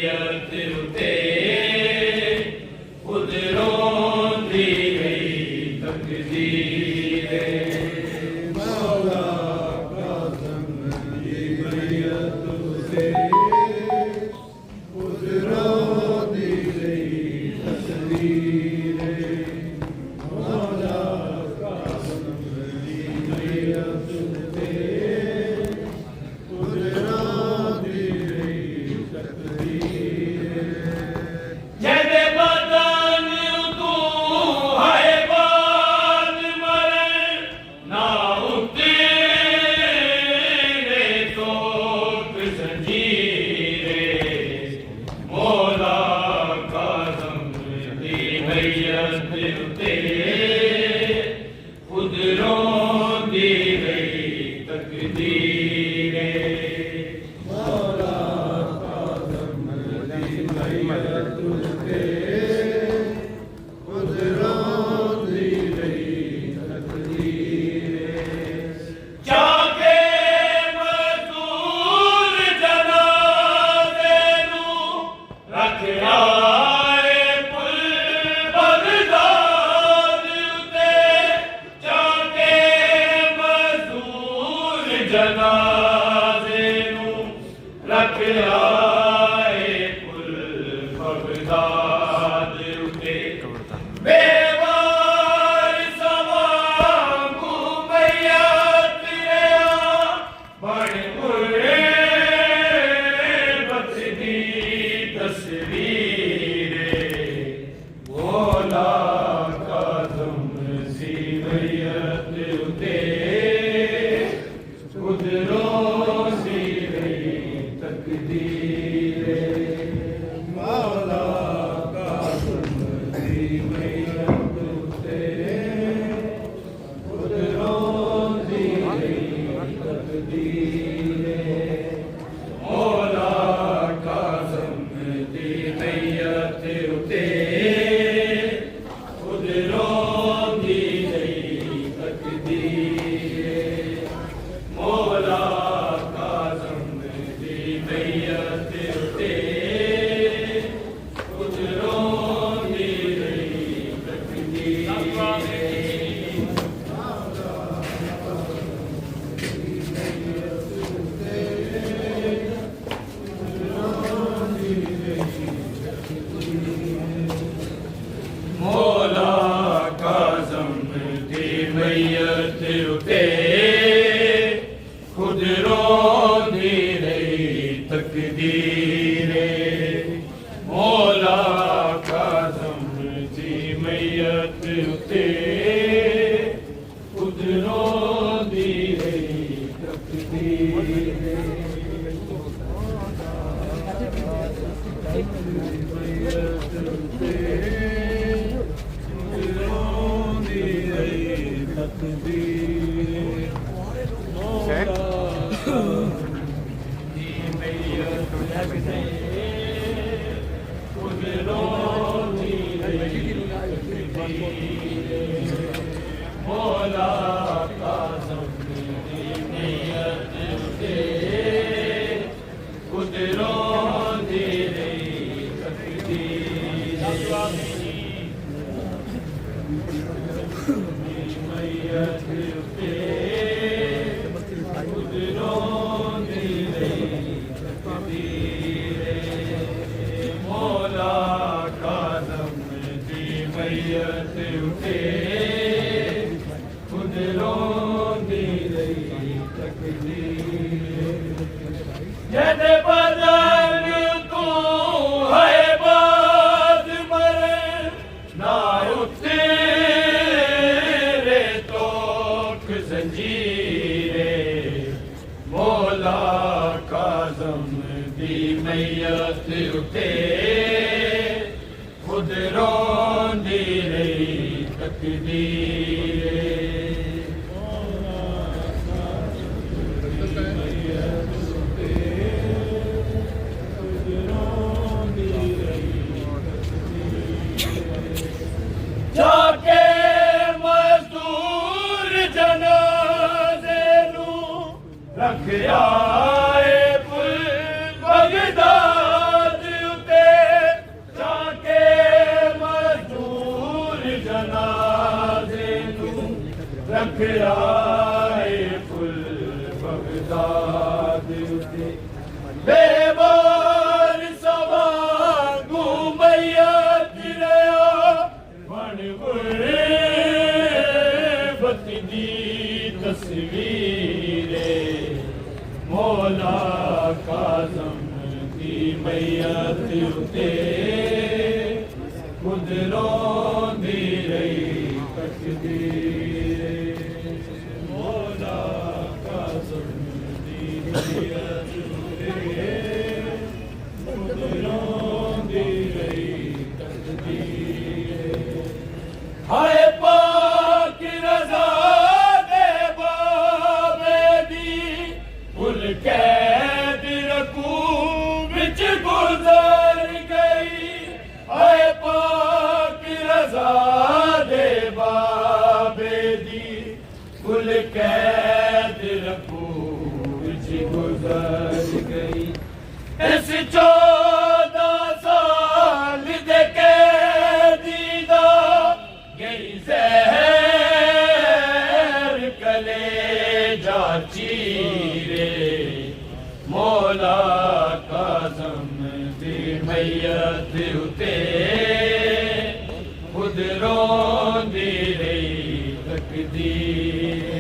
मैयत उते खुद रोंदी गई तकदीर मौला काज़म की मैयत उते खुद रोंदी गई तकदीर मौला काज़म की मैयत उते खुद रोंदी गई तकदीर जदे बदन तू है बाल मरे ना उतरे तो जंजीरे मौला काज़म की मैयत उते खुद रोंदी गई तकदीर मौला काज़म की मैयत उते खुद रोंदी गई तकदीर जाके मज़दूर जनाज़े नूं रख आए पुल बगदाद उते जाके मज़दूर जनाज़े नूं रख आए पुल बगदाद उते बेवारिस वांगू मैयत रहा बड़ गुरबत दी तस्वीर मौला काज़म की मैयत उते खुद रोंदी गई तकदीर मौला काज़म की मैयत उते खुद रोंदी गई तकदीर मौला काज़म की मैयत उते खुद रोंदी गई तकदीर मौला काज़म की मैयत उते खुद रोंदी गई तकदीर मौला काज़म की मैयत उते खुद रोंदी रही तकदीर मौला काज़म की मैयत उते खुद रोंदी रही तकदीर मौला काज़म की मैयत उते खुद रोंदी रही तकदीर मैयत उते खुद रोंदी रही तकदीर मौला काज़म की मैयत उते खुद रोंदी रही तकदीर जद बदन तू है बात मरे ना उतरे तो जंजीरे मौला काज़म की मैयत उते खुद रोंदी रही तकदीर जाके मज़दूर जनाज़े नूं रख आए पुल बगदाद बिखराए फुल बगदाद उते बेबार सवांगू मैया तिरया बन गुरबत दी तस्वीरे मौला काज़म दी मैयत उते खुद रोंदी रही तकदीर मौला काज़म दी मैयत उते खुद रोंदी रही तकदीर हाय पाक रज़ा दे बाबे दी कुल कैद रकू विच गुज़र गई हाय पाक रज़ा दे बाबे दी कुल कैद रकू विच गुज़र गई इस 14 साल दे कैदी दा गई ज़हर कलेजा चीरे मौला काज़म दी मैयत उते खुद रोंदी रही तकदीर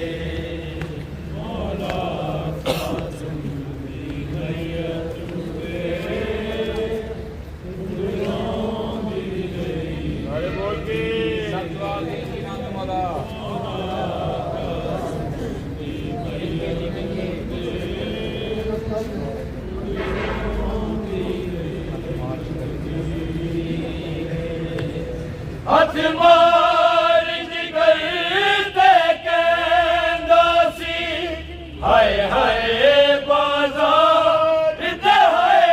मौला काज़म दी मैयत उते खुद रोंदी रही अरे बोल के सतवाल की नाम मौला हथ मार जिगर ते कहंदा सी हाय हाय बाज़ार ते हाय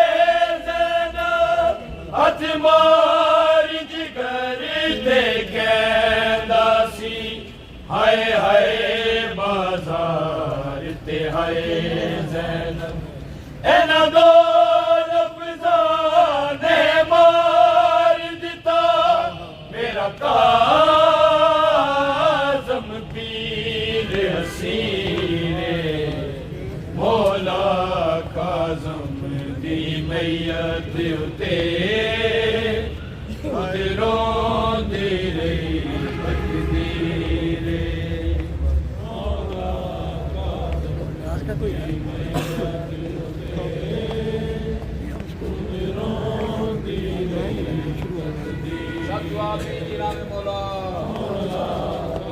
ज़ैनब हथ मार जिगर ते कहंदा सी हाय हाय बाज़ार ते हाय ज़ैनब इन्हां दो लफ्ज़ां ने मार दिता मेरा काज़म पीर हसीने मौला काज़म दी मैयत उते खुद रोंदी रही तकदीर मौला काज़म दी मैयत उते खुद रोंदी रही तकदीर सतवाल की नाम मौला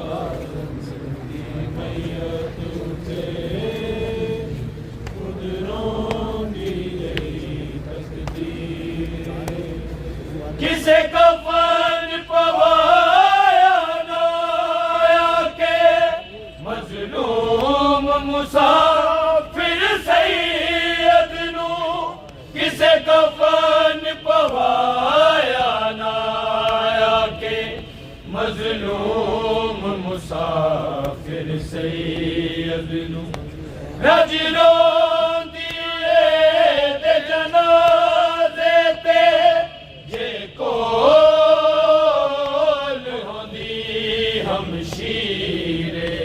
काज़म दी मैयत उते खुद रोंदी रही तकदीर किसे कफन पवाया ना आके मज़लूम मुसाफिर सैयद नू किसे कफन पवाया ना आके मज़लूम मुसाफिर सैयद नू रज रोंदी ते जनाज़े ते जे कोल होंदी हमशीरे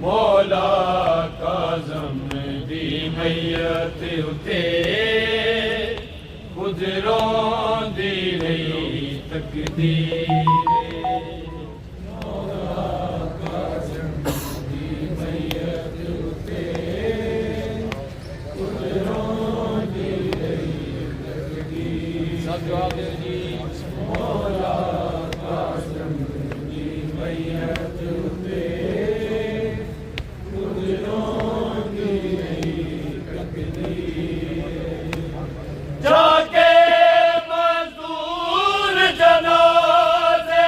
मौला काज़म दी मैयत उते खुद रोंदी रही तकदीर मौला काज़म दी मैयत उते खुद रोंदी रही तकदीर सब जवाब दे जी मौला काज़म दी मैयत उते खुद रोंदी रही तकदीर जाके मज़दूर जनाज़े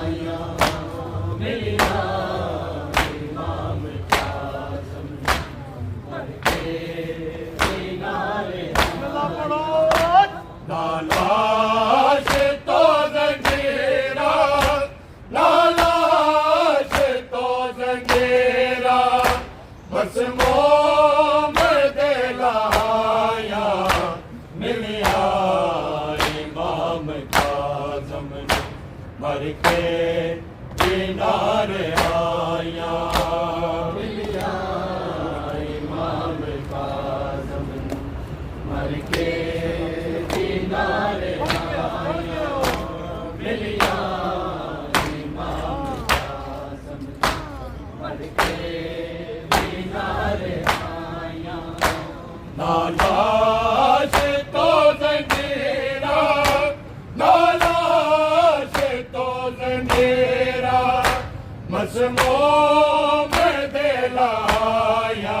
बस मोम दे लाया मिलिया इमाम काज़म मर के किनारे आया मिलिया इमाम काज़म मर के किनारे आया मिलिया इमाम काज़म मर के किनारे आया नालाश तो ज़ंजीरा नालाश तो ज़ंजीरा मसमूम दे लाया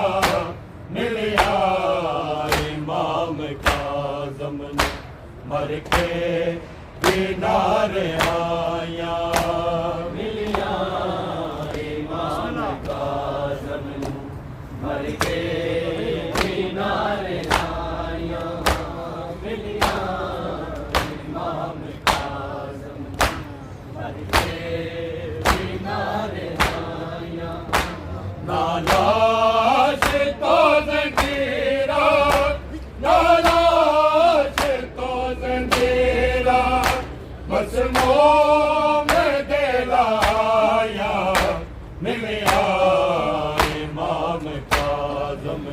मिलिया इमाम काज़म मर के किनारे आया मिलिया इमाम काज़म मर के किनारे आया मिलिया इमाम काज़म मर के किनारे आया नालाश तो ज़ंजीरा नालाश तो ज़ंजीरा मसमूम दे लाया मिलिया इमाम काज़म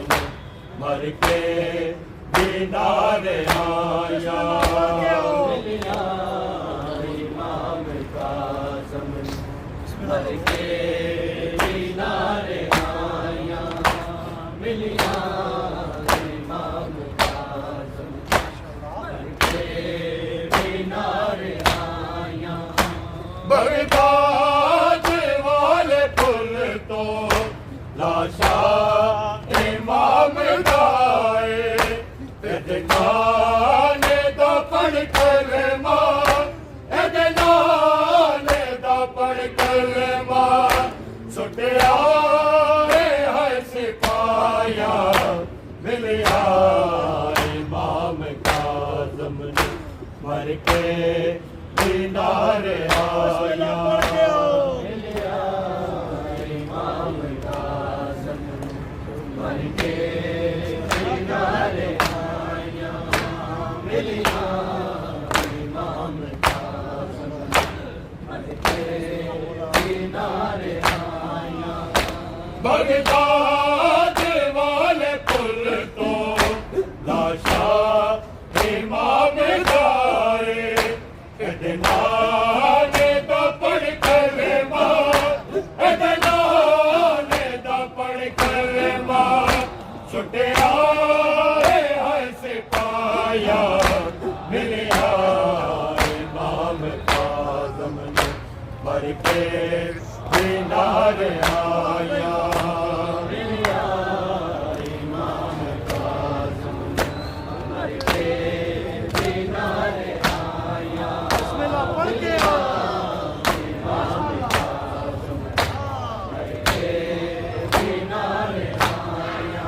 मर के किनारे आया मिलिया इमाम काज़म मर के किनारे आया मिलिया इमाम काज़म मर के किनारे आया बगदाद वाले पुल तो लाशा इमाम गाए एदनाने दा पढ़ कलमा एदनाने दा पढ़ कलमा सुटिया है सिपाया मिलिया इमाम काज़म मर के किनारे आया मिलिया इमाम काज़म मर के किनारे आया मिलिया इमाम काज़म मर के किनारे आया बगदाद वाले पुल तो लाशा इमाम गाए एदनाने दा पढ़ कलमा एदनाने दा पढ़ कलमा छुटिया है सिपाया मिलिया इमाम काज़म मर के किनारे आया मिलिया इमाम काज़म मर के किनारे आया इमाम काज़म मर के किनारे आया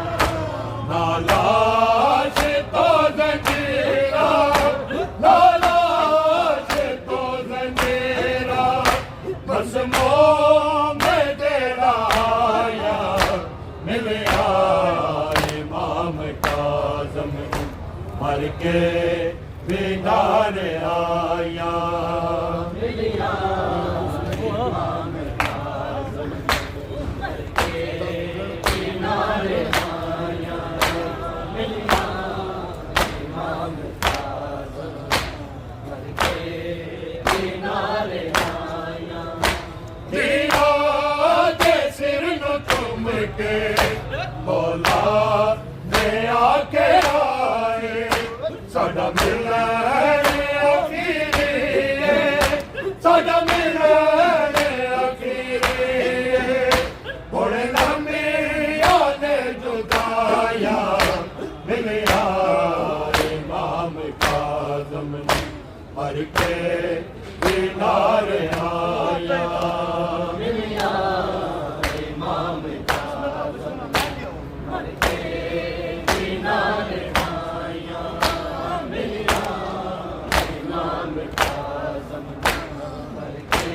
नालाश तो ज़ंजीरा नालाश तो ज़ंजीरा मसमूम दे लाया मिलिया इमाम काज़म मर के किनारे आया मिलिया इमाम काज़म मर के किनारे आया मिलिया इमाम काज़म मर के किनारे आया दिया दे सिर नु चूम के मौला ने आके आए साडा मिलन अखीरी साडा मिलन अखीरी बड़े लंबिया ने जुदाया मिलिया इमाम काज़म मर के किनारे आया मिलिया इमाम काज़म मर के किनारे आया मिलिया इमाम काज़म मर के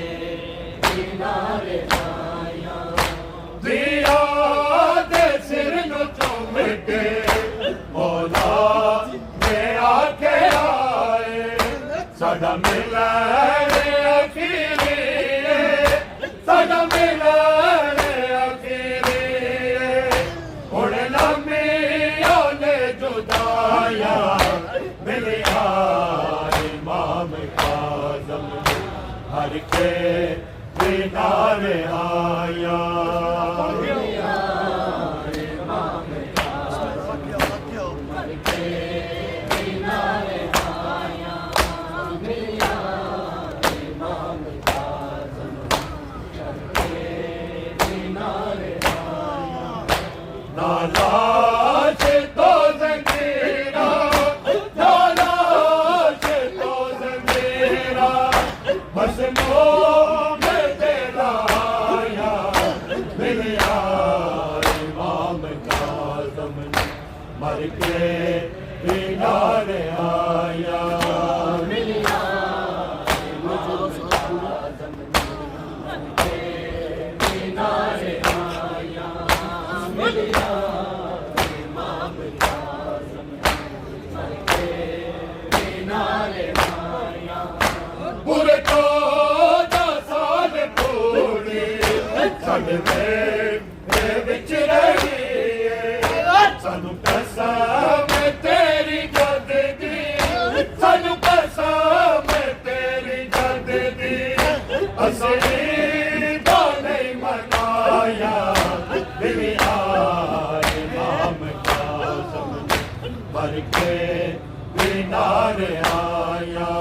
किनारे आया दिया दे किनारे आया नालाश तो ज़ंजीरा नालाश तो ज़ंजीरा बस मोह में तेरा आया मिल यार इमाम काज़म मर के किनारे आया मिल यार इमाम काज़म मर के किनारे आया मिल यार इमाम काज़म मर के किनारे आया पूरे 14 साल पूरे ਸਾਡੇ ਦੇ ਵਿੱਚ ਰਹੀ ਸਾਨੂੰ ਕਸਮ ਤੇਰੀ ਜਦ ਦੀ ਸਾਨੂੰ ਕਸਮ ਤੇਰੀ ਜਦ ਦੀ ਅਸੀਂ ਤਾਂ ਨਹੀਂ ਮਨਾਇਆ ਦਿਲ ਆਏ ਇਮਾਮ ਕਾਜ਼ਮ ਮਰ ਕੇ ਕਿਨਾਰੇ ਆਇਆ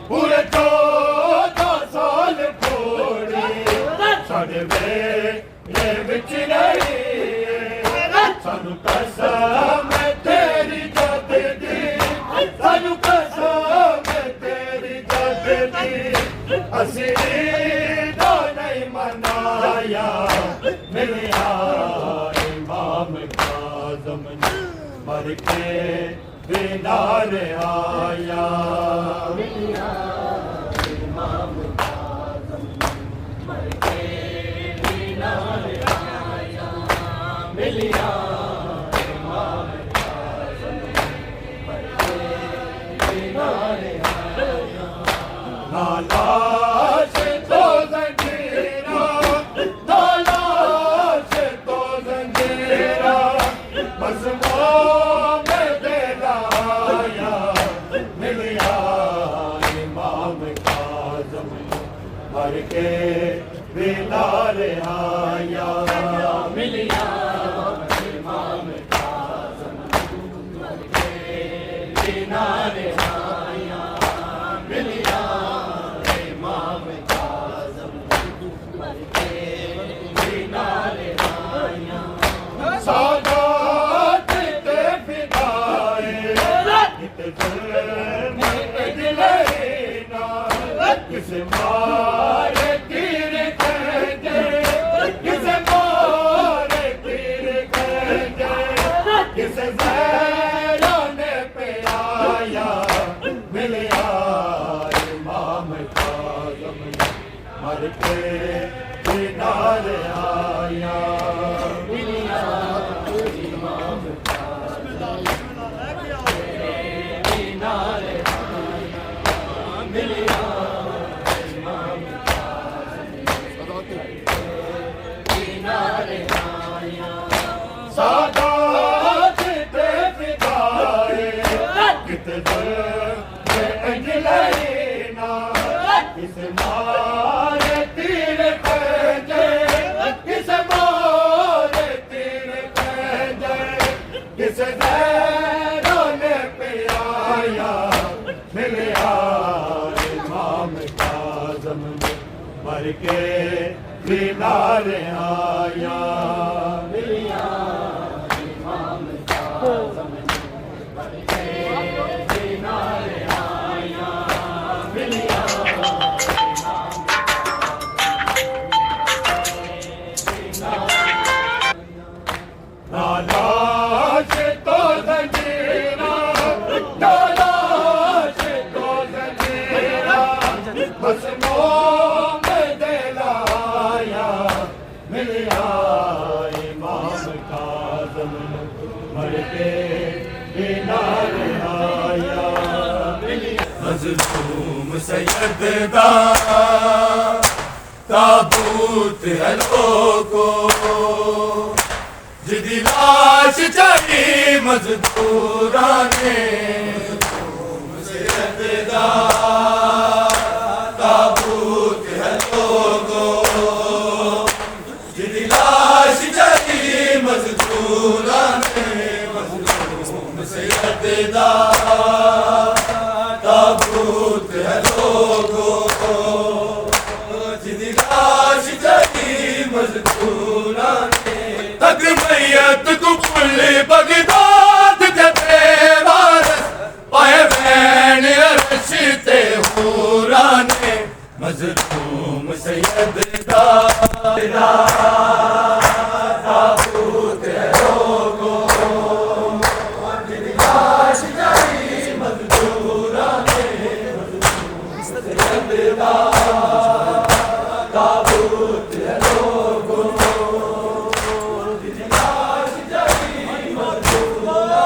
पूरे 14 साल पूरे ਸਾਡੇ ਵੇਲੇ ਵਿੱਚ ਰਹੀ ਸਾਨੂੰ ਕਸਮ ਤੇਰੀ ਜਦ ਦੀ ਸਾਨੂੰ ਕਸਮ ਤੇਰੀ ਜਦ ਦੀ ਅਸੀਂ ਤਾਂ ਨਹੀਂ ਮਨਾਇਆ ਮਿਲਿਆ ਇਮਾਮ ਕਾਜ਼ਮ ਮਰ ਕੇ किनारे आया मिलिया इमाम काज़म मर के किनारे आया मिलिया इमाम काज़म मर के किनारे आया नालाश तो ज़ंजीरा नालाश तो ज़ंजीरा बस मर के किनारे आया मिलिया इमाम काज़म मर के किनारे आया मिलिया इमाम काज़म मर के किनारे आया सादात ते फिदाए किते जुल्म अजले ना किसे मारे तीर खंजे किसे मारे तीर खंजे किसे ज़हराने पे आया मिलिया इमाम काज़म मर के किनारे आया मिलिया इमाम काज़म किनारे आया मिलिया सादात ते फिदाए किते जुल्म अजले ना किसे मारे तीर खंजे किसे मारे तीर खंजे किसे ज़हराने पे आया मिलिया इमाम काज़म मर के किनारे आया मिलिया इमाम काज़म मर के किनारे आया मिलिया नालाश तो ज़ंजीरा नालाश तो ज़ंजीरा बस मोह में दिलाया मिलिया इमाम काज़म मर के किनारे आया मिलिया मज़लूम सैयद दा ताबूत है लोगो जिदी लाश चढ़ी मजदूरा ने सैयद दा ताबूत है लोगो जिदी लाश चढ़ी मजदूरा ने सैयद दा ताबूत है लोगो जिदी लाश चढ़ी मजदूरा ने तक मैयत कुल बगदाद जते वारस पाए बैन रशते हूरा ने मजलूम सैयद दा ताबूत है लोगो जिदी लाश चढ़ी मजदूरा ने सैयद दा ताबूत है लोगो जिदी लाश चढ़ी मजदूरा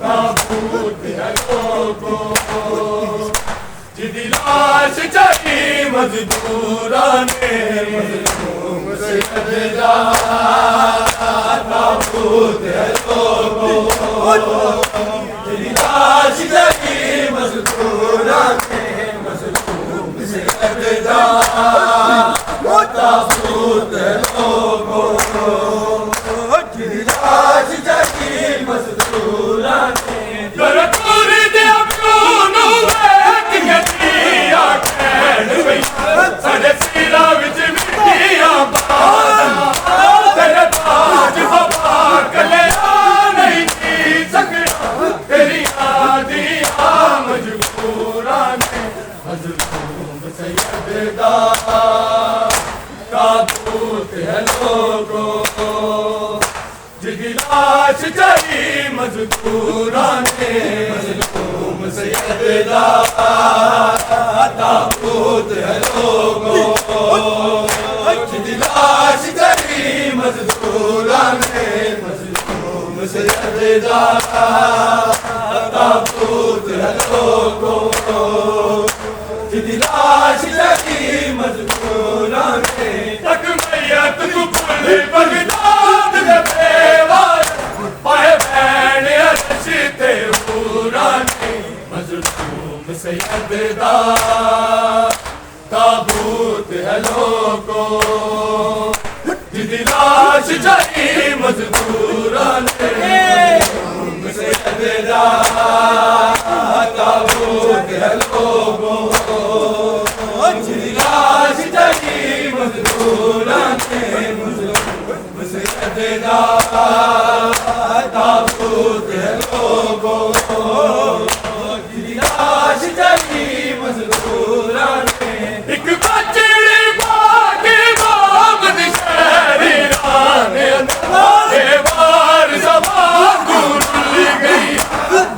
ताबूत है लोगो जिदी लाश चढ़ी मजदूरा ने मजलूम सैयद दा ताबूत है लोगो जिदी लाश चढ़ी मजदूरा ने मजलूम सैयद दा ताबूत है लोगो जिदी लाश चढ़ी मजदूरा ने करतूरी दे अपनों वेख गतिया कहण पई साडे सिरा विच मिट्टियां पाना तेरे ताज बाबा कलिया नहीं जी सकदा तेरी आदिया मजबूरा ने मजलूम सैयद दा ताबूत है लोगो जिदी लाश चढ़ी मजदूरा ने मजलूम सैयद दा ताबूत है लोगो जिदी लाश चढ़ी मजदूरा ने मजलूम सैयद दा ताबूत है लोगो जिदी लाश चढ़ी मजदूरा ने तक मैयत कुल बगदाद जते पाए बैन रशते हूरा ने मजलूम सैयद दा ताबूत है लोगो जिदी लाश चढ़ी मजदूरा ने मजलूम सैयद दा ताबूत है लोगो जिदी लाश चढ़ी मजदूरा ने मजलूम सैयद दा ताबूत है लोगो जिदी लाश चढ़ी मजदूरा ने एक बचड़ी बागी बाबद शहरी राने अंदर बार ज़बान गुल गई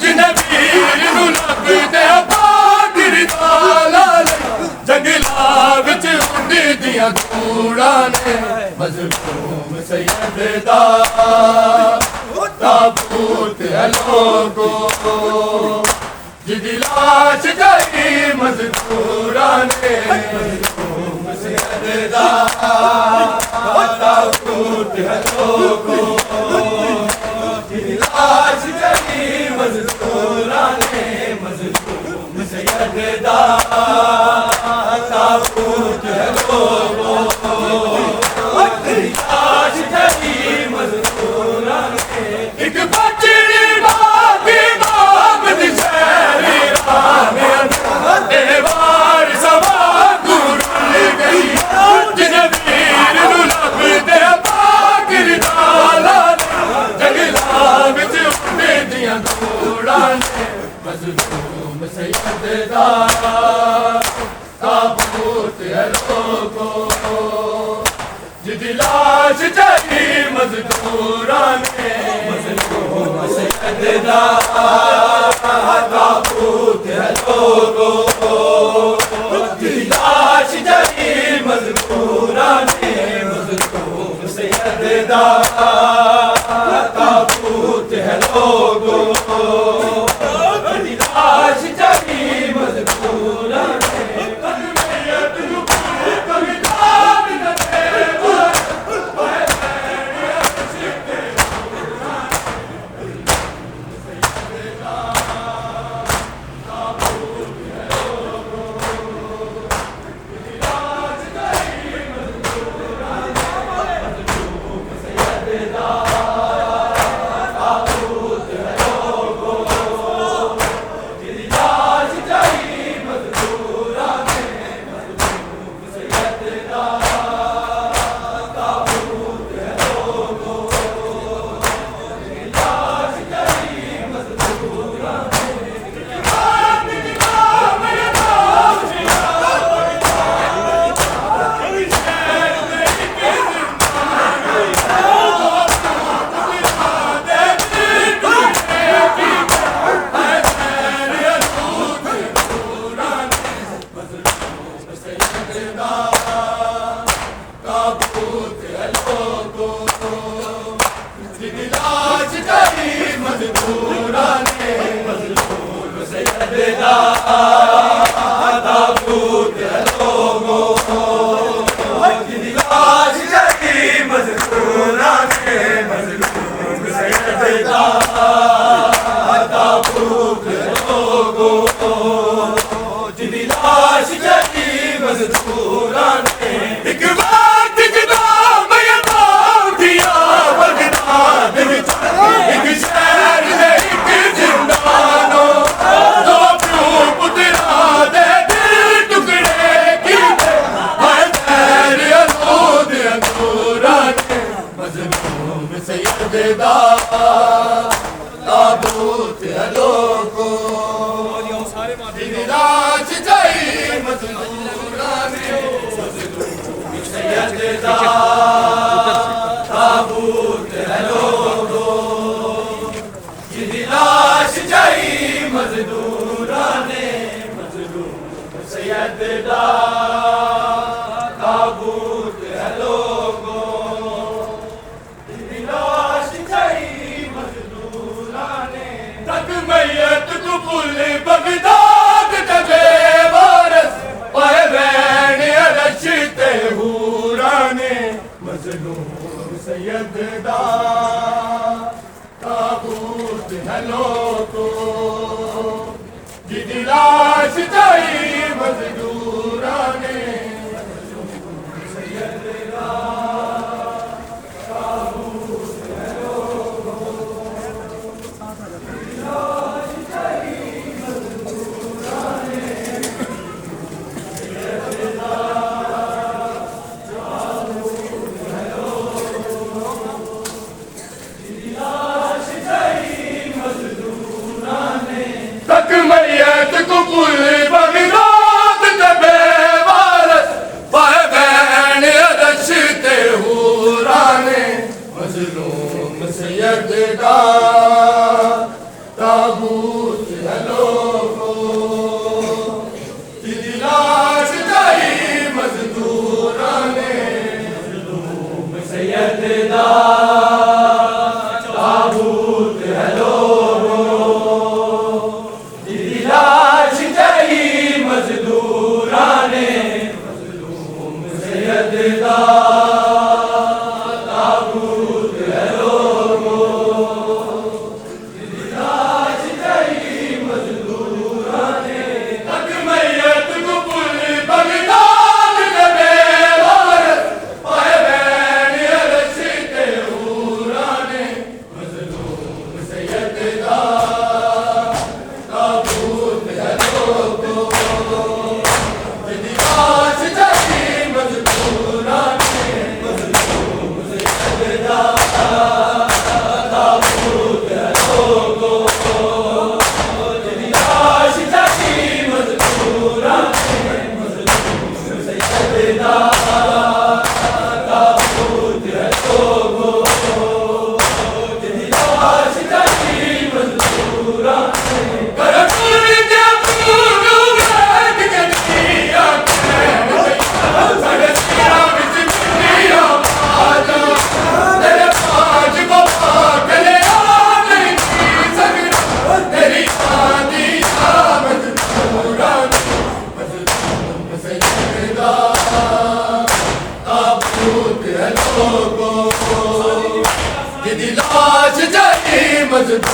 जिन्हें वीर नू लगदे बागिर ताला जंगला विच उंडी दियां धूड़ा ने मजलूम सैयद दा ताबूत है लोगो जिदी लाश चढ़ी मजदूरा ने मजलूम सैयद दा ताबूत है लोगो जिदी लाश चढ़ी मजदूरा ने मजलूम सैयद दा ताबूत है लोगो जिदी लाश चढ़ी मजदूरा ने एक बचड़ी बागी बाबद शहरी राने अंदर बार ज़बान गुल गई जिन्हें वीर नू लगदे बागिर ताला जंगला विच उंडे दियां धूड़ा ने मजलूम सैयद दा ताबूत है लोगो लाश चली मजदूरां ने मजलूम सैयद दा ताबूत है लोगो लाश चली मजदूरां ने मजलूम सैयद दा ताबूत है लोगो लाश चली मजदूरां ने को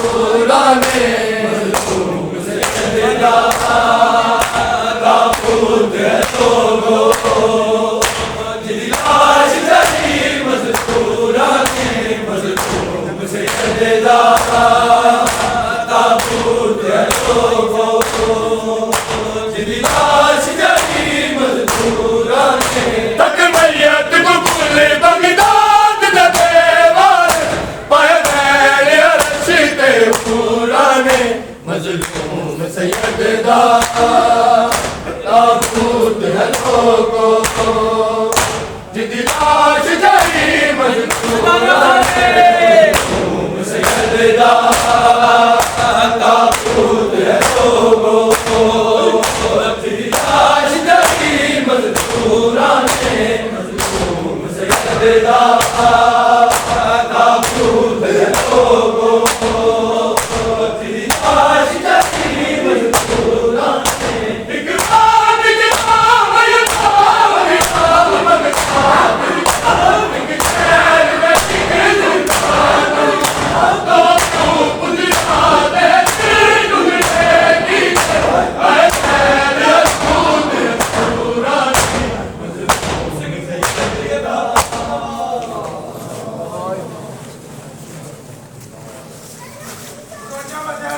मजबूरा ने मजलूम सैयदा ताबूत है लोगो जिनकी लाश जली मजबूरा ने मजलूम सैयदा ताबूत है लोगो जिनकी लाश जली मजबूरा ने तक मैयत को भूले बगदाद दा देवार पाए मेरे अर्श ते पूरा ने मजलूम सैयदा ताबूत है लोगो जिनकी लाश जली मजबूरा ने मजलूम सैयदा ताबूत है लोगो जिनकी लाश जली मजबूरा ने मजलूम सैयदा ताबूत है लोगो जिनकी लाश जली मजबूरा ने इकरार जवाब यताब हिसाब मगताब एक शहर में टिकल तो पुजरा दे ढूंढे की ऐ तेरे खून पूरा मजलूम सैयदा Vamos